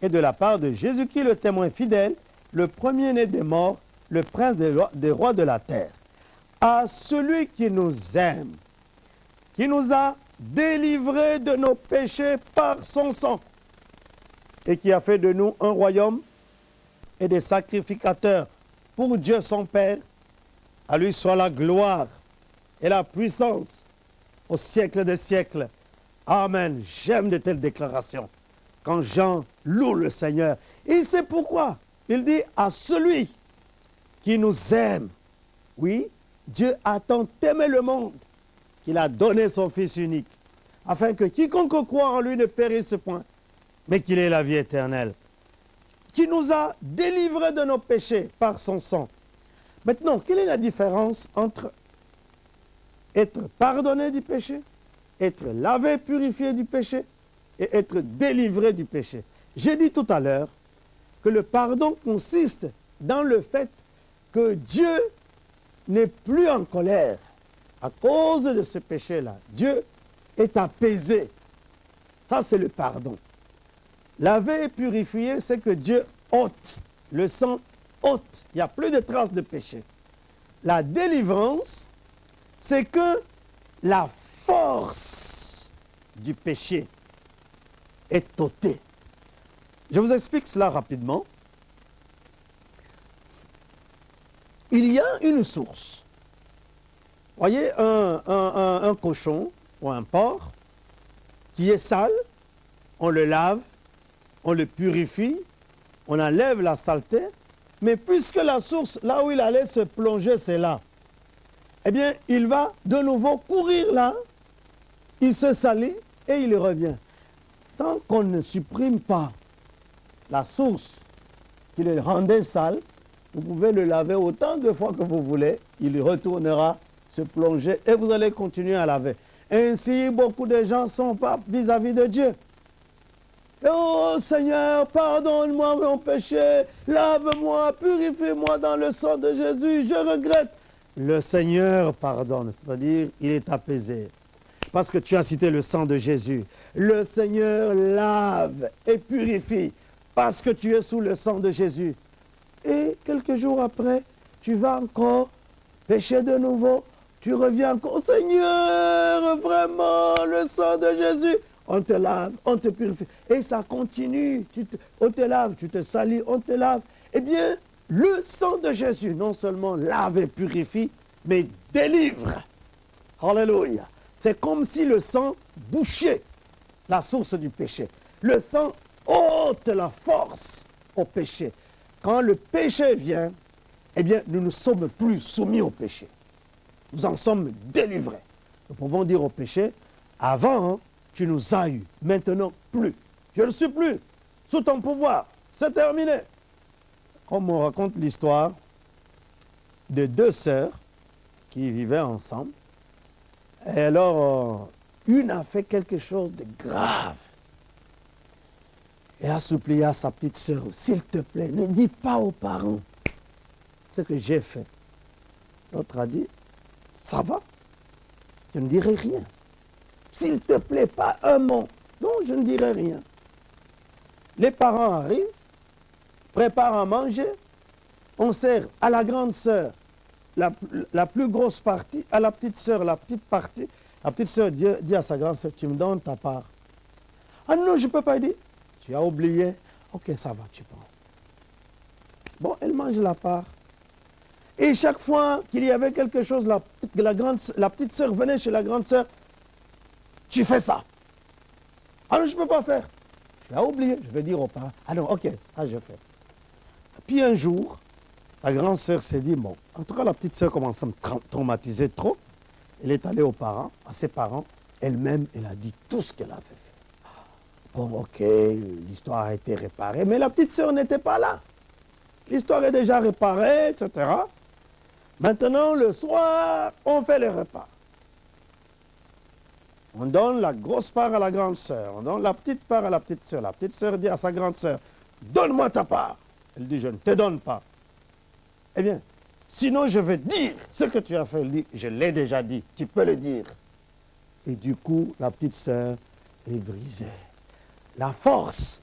et de la part de Jésus-Christ, le témoin fidèle, le premier-né des morts, le prince des rois de la terre. À celui qui nous aime, qui nous a délivrés de nos péchés par son sang, et qui a fait de nous un royaume et des sacrificateurs pour Dieu son Père, à lui soit la gloire et la puissance au siècle des siècles. Amen. J'aime de telles déclarations. Quand Jean loue le Seigneur, il sait pourquoi. Il dit à celui qui nous aime. Oui, Dieu a tant aimé le monde qu'il a donné son Fils unique, afin que quiconque croit en lui ne périsse point, mais qu'il ait la vie éternelle. Qui nous a délivrés de nos péchés par son sang. Maintenant, quelle est la différence entre être pardonné du péché, être lavé, purifié du péché et être délivré du péché? J'ai dit tout à l'heure que le pardon consiste dans le fait que Dieu n'est plus en colère à cause de ce péché-là. Dieu est apaisé. Ça, c'est le pardon. Laver et purifier, c'est que Dieu ôte. Le sang ôte. Il n'y a plus de traces de péché. La délivrance, c'est que la force du péché est ôtée. Je vous explique cela rapidement. Il y a une source. Voyez un cochon ou un porc qui est sale, on le lave, on le purifie, on enlève la saleté, mais puisque la source, là où il allait se plonger, c'est là, eh bien, il va de nouveau courir là, il se salit et il revient. Tant qu'on ne supprime pas la source qui le rendait sale, vous pouvez le laver autant de fois que vous voulez, il retournera se plonger et vous allez continuer à laver. Ainsi, beaucoup de gens sont pas vis-à-vis de Dieu. Oh Seigneur, pardonne-moi mon péché, lave-moi, purifie-moi dans le sang de Jésus, je regrette. Le Seigneur pardonne, c'est-à-dire il est apaisé. Parce que tu as cité le sang de Jésus. Le Seigneur lave et purifie parce que tu es sous le sang de Jésus. Et quelques jours après, tu vas encore pécher de nouveau. Tu reviens encore, Seigneur, vraiment, le sang de Jésus. On te lave, on te purifie. Et ça continue. On te lave, tu te salis, on te lave. Eh bien, le sang de Jésus, non seulement lave et purifie, mais délivre. Alléluia. C'est comme si le sang bouchait la source du péché. Le sang ôte la force au péché. Quand le péché vient, eh bien, nous ne sommes plus soumis au péché. Nous en sommes délivrés. Nous pouvons dire au péché, avant, hein, tu nous as eu, maintenant plus. Je ne suis plus sous ton pouvoir. C'est terminé. Comme on raconte l'histoire de deux sœurs qui vivaient ensemble. Et alors, une a fait quelque chose de grave. Et a supplié à sa petite sœur, s'il te plaît, ne dis pas aux parents ce que j'ai fait. L'autre a dit, ça va, je ne dirai rien. S'il te plaît, pas un mot. Non, je ne dirai rien. Les parents arrivent, préparent à manger, on sert à la grande sœur la plus grosse partie, à la petite sœur la petite partie. La petite sœur dit à sa grande sœur, tu me donnes ta part. Ah non, je ne peux pas dire. Tu as oublié. Ok, ça va, tu prends. Bon, elle mange la part. Et chaque fois qu'il y avait quelque chose, la petite sœur venait chez la grande sœur. Tu fais ça. Ah non, je ne peux pas faire. Tu as oublié. Je vais dire aux parents. Ah non, ok, ça je fais. Puis un jour, la grande sœur s'est dit, bon, en tout cas la petite sœur commence à me traumatiser trop. Elle est allée aux parents, à ses parents. Elle-même, elle a dit tout ce qu'elle avait fait. Bon, ok, l'histoire a été réparée, mais la petite sœur n'était pas là. L'histoire est déjà réparée, etc. Maintenant, le soir, on fait le repas. On donne la grosse part à la grande sœur, on donne la petite part à la petite sœur. La petite sœur dit à sa grande sœur, donne-moi ta part. Elle dit, je ne te donne pas. Eh bien, sinon je vais dire ce que tu as fait. Elle dit, je l'ai déjà dit, tu peux le dire. Et du coup, la petite sœur est brisée. La force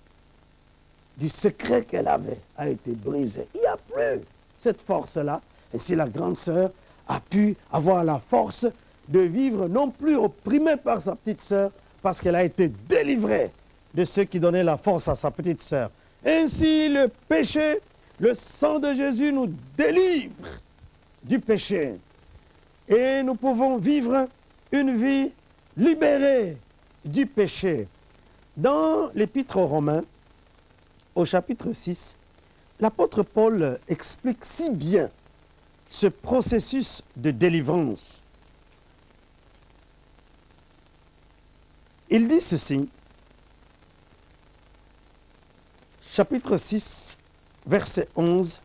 du secret qu'elle avait a été brisée. Il n'y a plus cette force-là. Et si la grande sœur a pu avoir la force de vivre non plus opprimée par sa petite sœur, parce qu'elle a été délivrée de ceux qui donnaient la force à sa petite sœur. Ainsi, le péché, le sang de Jésus nous délivre du péché. Et nous pouvons vivre une vie libérée du péché. Dans l'Épître aux Romains, au chapitre 6, l'apôtre Paul explique si bien ce processus de délivrance. Il dit ceci, chapitre 6, verset 11,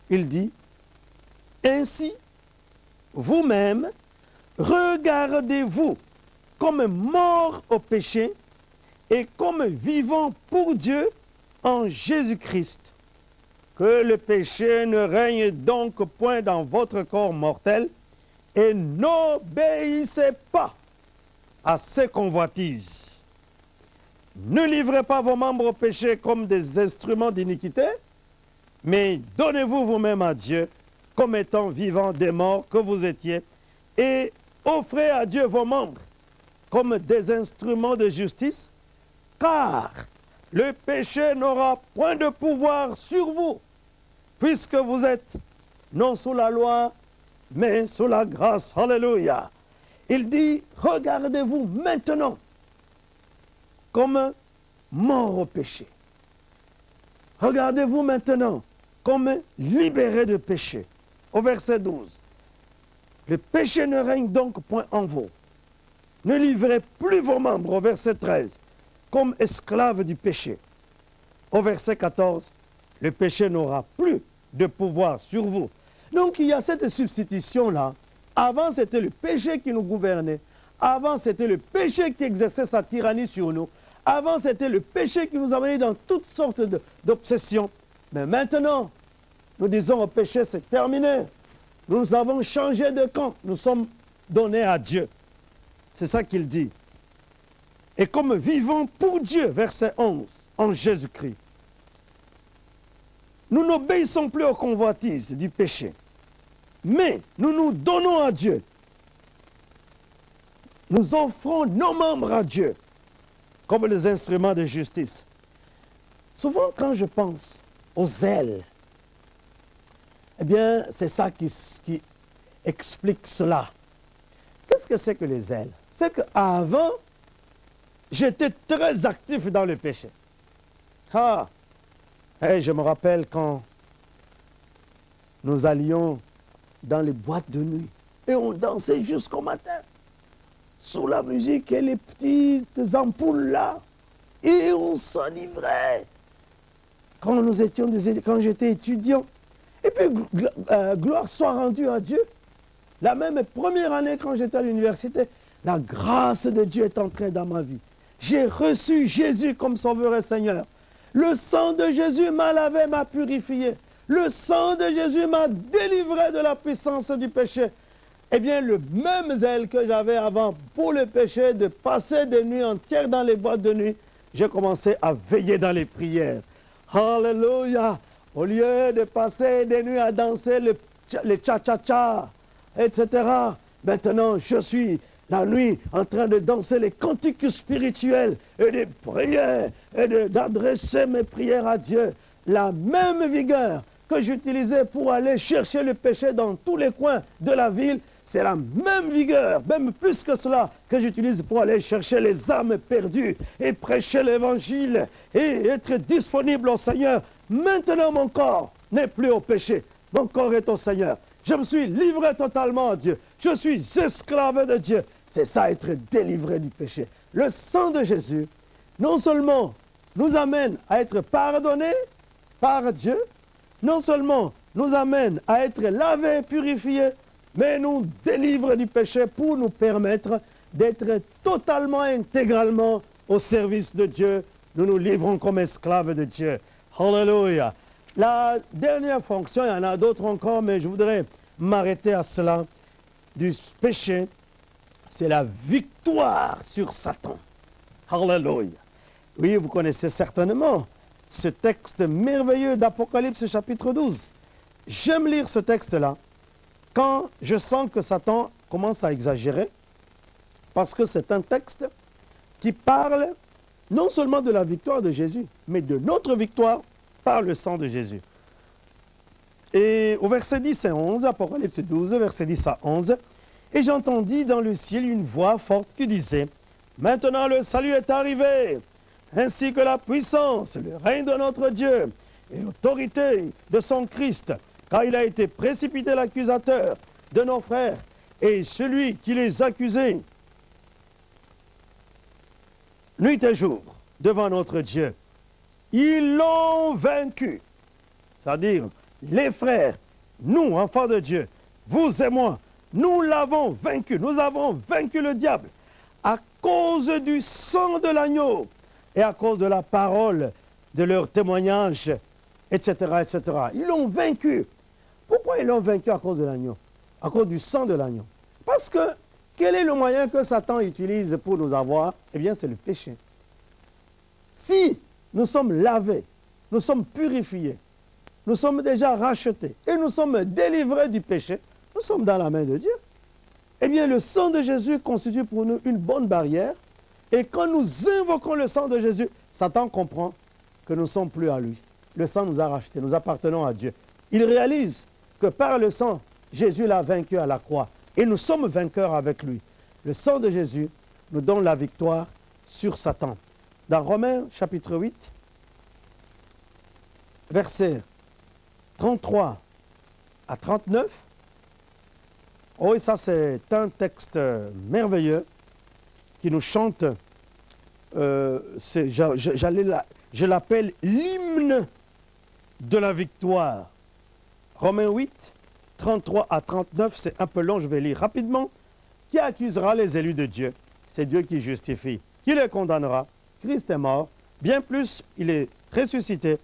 il dit, « Ainsi, vous-même, regardez-vous comme morts au péché et comme vivants pour Dieu en Jésus-Christ. Que le péché ne règne donc point dans votre corps mortel et n'obéissez pas à ses convoitises. Ne livrez pas vos membres au péché comme des instruments d'iniquité, mais donnez-vous vous-même à Dieu comme étant vivants des morts que vous étiez, et offrez à Dieu vos membres comme des instruments de justice, car le péché n'aura point de pouvoir sur vous, puisque vous êtes non sous la loi, mais sous la grâce. Alléluia. Il dit, regardez-vous maintenant comme morts au péché. Regardez-vous maintenant comme libérés de péché. Au verset 12. Le péché ne règne donc point en vous. Ne livrez plus vos membres, au verset 13, comme esclaves du péché. Au verset 14, le péché n'aura plus de pouvoir sur vous. Donc il y a cette substitution-là. Avant, c'était le péché qui nous gouvernait. Avant, c'était le péché qui exerçait sa tyrannie sur nous. Avant, c'était le péché qui nous amenait dans toutes sortes d'obsessions. Mais maintenant, nous disons au péché, c'est terminé. Nous avons changé de camp. Nous sommes donnés à Dieu. C'est ça qu'il dit. Et comme vivons pour Dieu, verset 11, en Jésus-Christ, nous n'obéissons plus aux convoitises du péché, mais nous nous donnons à Dieu. Nous offrons nos membres à Dieu comme les instruments de justice. Souvent, quand je pense aux zèles, eh bien, c'est ça qui explique cela. Qu'est-ce que c'est que les zèles? C'est qu'avant, j'étais très actif dans le péché. Et je me rappelle quand nous allions dans les boîtes de nuit et on dansait jusqu'au matin sous la musique et les petites ampoules là, et on s'enivrait quand j'étais étudiant. Et puis gloire soit rendue à Dieu. La même première année quand j'étais à l'université, la grâce de Dieu est entrée dans ma vie. J'ai reçu Jésus comme Sauveur et Seigneur. Le sang de Jésus m'a lavé, m'a purifié. Le sang de Jésus m'a délivré de la puissance du péché. Eh bien, le même zèle que j'avais avant pour le péché, de passer des nuits entières dans les boîtes de nuit, j'ai commencé à veiller dans les prières. Alléluia! Au lieu de passer des nuits à danser les cha-cha-cha, etc., maintenant, je suis la nuit en train de danser les cantiques spirituels et de prier et d'adresser mes prières à Dieu. La même vigueur que j'utilisais pour aller chercher le péché dans tous les coins de la ville, c'est la même vigueur, même plus que cela, que j'utilise pour aller chercher les âmes perdues et prêcher l'évangile et être disponible au Seigneur. Maintenant, mon corps n'est plus au péché. Mon corps est au Seigneur. Je me suis livré totalement à Dieu. Je suis esclave de Dieu. C'est ça, être délivré du péché. Le sang de Jésus, non seulement nous amène à être pardonnés par Dieu, non seulement nous amène à être lavés et purifiés, mais nous délivre du péché pour nous permettre d'être totalement, intégralement au service de Dieu. Nous nous livrons comme esclaves de Dieu. Alléluia. La dernière fonction, il y en a d'autres encore, mais je voudrais m'arrêter à cela, du péché, c'est la victoire sur Satan. Alléluia. Oui, vous connaissez certainement ce texte merveilleux d'Apocalypse chapitre 12. J'aime lire ce texte-là quand je sens que Satan commence à exagérer, parce que c'est un texte qui parle non seulement de la victoire de Jésus, mais de notre victoire par le sang de Jésus. Et au verset 10 et 11, Apocalypse 12, verset 10 à 11, « Et j'entendis dans le ciel une voix forte qui disait, « Maintenant le salut est arrivé, ainsi que la puissance, le règne de notre Dieu et l'autorité de son Christ, car il a été précipité l'accusateur de nos frères, et celui qui les accusait nuit et jour devant notre Dieu. Ils l'ont vaincu. » C'est-à-dire, les frères, nous, enfants de Dieu, vous et moi, nous l'avons vaincu. Nous avons vaincu le diable à cause du sang de l'agneau et à cause de la parole de leur témoignage, etc., etc. Ils l'ont vaincu. Pourquoi ils l'ont vaincu à cause de l'agneau? À cause du sang de l'agneau. Parce que, quel est le moyen que Satan utilise pour nous avoir? Eh bien, c'est le péché. Si nous sommes lavés, nous sommes purifiés, nous sommes déjà rachetés et nous sommes délivrés du péché, nous sommes dans la main de Dieu. Eh bien, le sang de Jésus constitue pour nous une bonne barrière. Et quand nous invoquons le sang de Jésus, Satan comprend que nous ne sommes plus à lui. Le sang nous a rachetés, nous appartenons à Dieu. Il réalise que par le sang, Jésus l'a vaincu à la croix. Et nous sommes vainqueurs avec lui. Le sang de Jésus nous donne la victoire sur Satan. dans Romains chapitre 8, versets 33 à 39. Oh, et ça c'est un texte merveilleux qui nous chante, je l'appelle l'hymne de la victoire. Romains 8, 33 à 39, c'est un peu long, je vais lire rapidement. Qui accusera les élus de Dieu? C'est Dieu qui justifie. Qui les condamnera? Christ est mort, bien plus, il est ressuscité.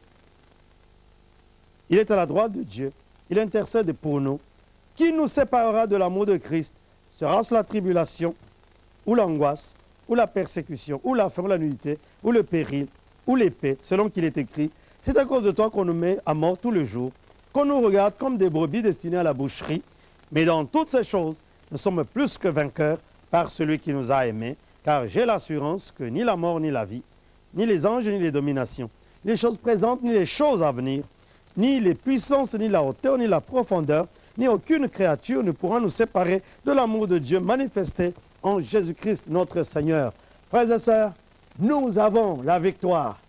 Il est à la droite de Dieu, il intercède pour nous. Qui nous séparera de l'amour de Christ? Sera-ce la tribulation, ou l'angoisse, ou la persécution, ou la faim, ou la nudité, ou le péril, ou l'épée, selon qu'il est écrit? C'est à cause de toi qu'on nous met à mort tous les jours, qu'on nous regarde comme des brebis destinées à la boucherie. Mais dans toutes ces choses, nous sommes plus que vainqueurs par celui qui nous a aimés, car j'ai l'assurance que ni la mort, ni la vie, ni les anges, ni les dominations, ni les choses présentes, ni les choses à venir, ni les puissances, ni la hauteur, ni la profondeur, ni aucune créature ne pourra nous séparer de l'amour de Dieu manifesté en Jésus-Christ notre Seigneur. Frères et sœurs, nous avons la victoire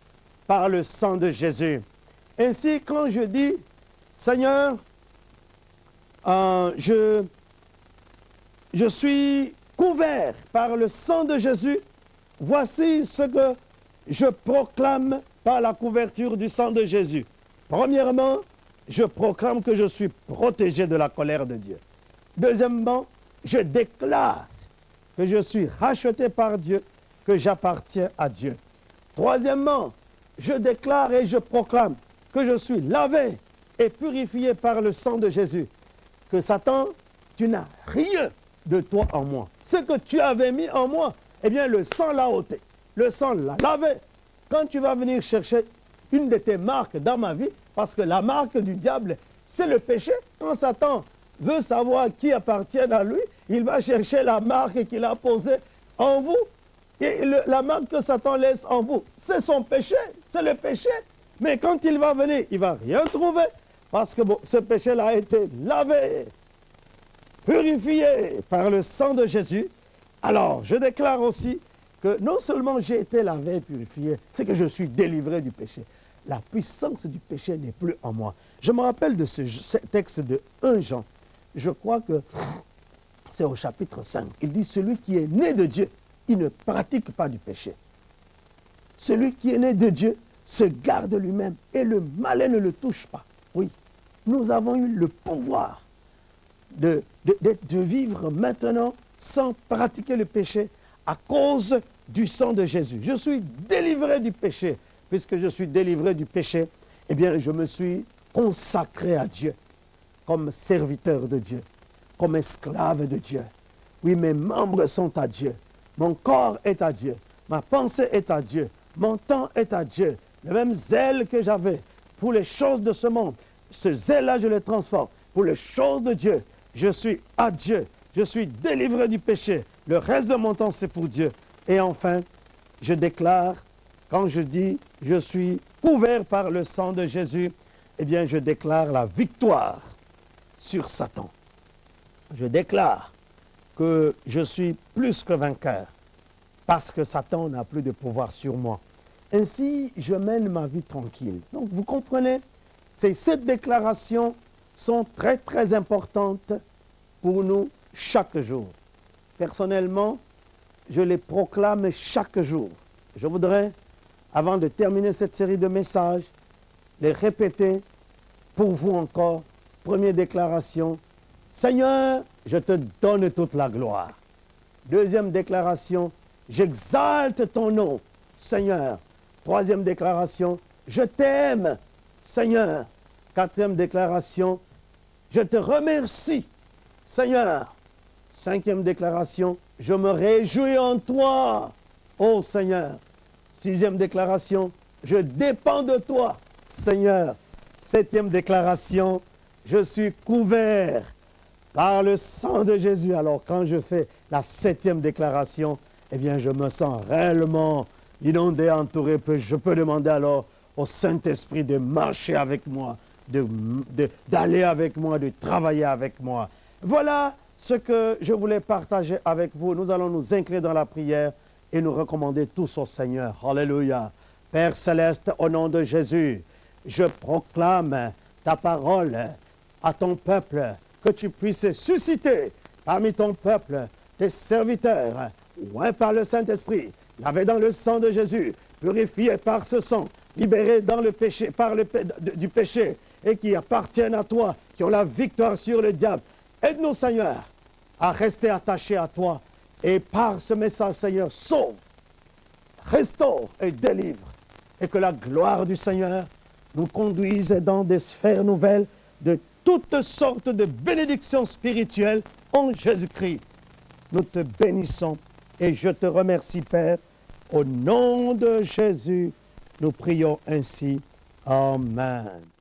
par le sang de Jésus. Ainsi, quand je dis, Seigneur, je suis couvert par le sang de Jésus, voici ce que je proclame par la couverture du sang de Jésus. Premièrement, je proclame que je suis protégé de la colère de Dieu. Deuxièmement, je déclare que je suis racheté par Dieu, que j'appartiens à Dieu. Troisièmement, je déclare et je proclame que je suis lavé et purifié par le sang de Jésus. Que Satan, tu n'as rien de toi en moi. Ce que tu avais mis en moi, eh bien le sang l'a ôté. Le sang l'a lavé. Quand tu vas venir chercher une de tes marques dans ma vie, parce que la marque du diable, c'est le péché. Quand Satan veut savoir qui appartient à lui, il va chercher la marque qu'il a posée en vous. Et la marque que Satan laisse en vous, c'est son péché, c'est le péché. Mais quand il va venir, il ne va rien trouver, parce que ce péché-là a été lavé, purifié par le sang de Jésus. Alors, je déclare aussi que non seulement j'ai été lavé et purifié, c'est que je suis délivré du péché. La puissance du péché n'est plus en moi. Je me rappelle de ce texte de 1 Jean. Je crois que c'est au chapitre 5. Il dit, celui qui est né de Dieu, il ne pratique pas du péché. Celui qui est né de Dieu se garde lui-même et le malin ne le touche pas. Oui, nous avons eu le pouvoir de vivre maintenant sans pratiquer le péché à cause du sang de Jésus. Je suis délivré du péché. Puisque je suis délivré du péché, eh bien, je me suis consacré à Dieu comme serviteur de Dieu, comme esclave de Dieu. Oui, mes membres sont à Dieu. Mon corps est à Dieu. Ma pensée est à Dieu. Mon temps est à Dieu. Le même zèle que j'avais pour les choses de ce monde, ce zèle-là, je le transforme pour les choses de Dieu. Je suis à Dieu. Je suis délivré du péché. Le reste de mon temps, c'est pour Dieu. Et enfin, je déclare, quand je dis je suis couvert par le sang de Jésus, eh bien je déclare la victoire sur Satan. Je déclare que je suis plus que vainqueur parce que Satan n'a plus de pouvoir sur moi. Ainsi, je mène ma vie tranquille. Donc vous comprenez, ces déclarations sont très très importantes pour nous chaque jour. Personnellement, je les proclame chaque jour. Je voudrais, avant de terminer cette série de messages, les répéter pour vous encore. Première déclaration, Seigneur, je te donne toute la gloire. Deuxième déclaration, j'exalte ton nom, Seigneur. Troisième déclaration, je t'aime, Seigneur. Quatrième déclaration, je te remercie, Seigneur. Cinquième déclaration, je me réjouis en toi, ô Seigneur. Sixième déclaration, je dépends de toi, Seigneur. Septième déclaration, je suis couvert par le sang de Jésus. Alors quand je fais la septième déclaration, eh bien je me sens réellement inondé, entouré. Je peux demander alors au Saint-Esprit de marcher avec moi, d'aller avec moi, de travailler avec moi. Voilà ce que je voulais partager avec vous. Nous allons nous incliner dans la prière et nous recommander tous au Seigneur. Alléluia. Père céleste, au nom de Jésus, je proclame ta parole à ton peuple, que tu puisses susciter parmi ton peuple tes serviteurs, oints par le Saint-Esprit, lavés dans le sang de Jésus, purifiés par ce sang, libérés dans le péché, du péché, et qui appartiennent à toi, qui ont la victoire sur le diable. Aide-nous, Seigneur, à rester attachés à toi, et par ce message, Seigneur, sauve, restaure et délivre, et que la gloire du Seigneur nous conduise dans des sphères nouvelles de toutes sortes de bénédictions spirituelles en Jésus-Christ. Nous te bénissons et je te remercie, Père. Au nom de Jésus, nous prions ainsi. Amen.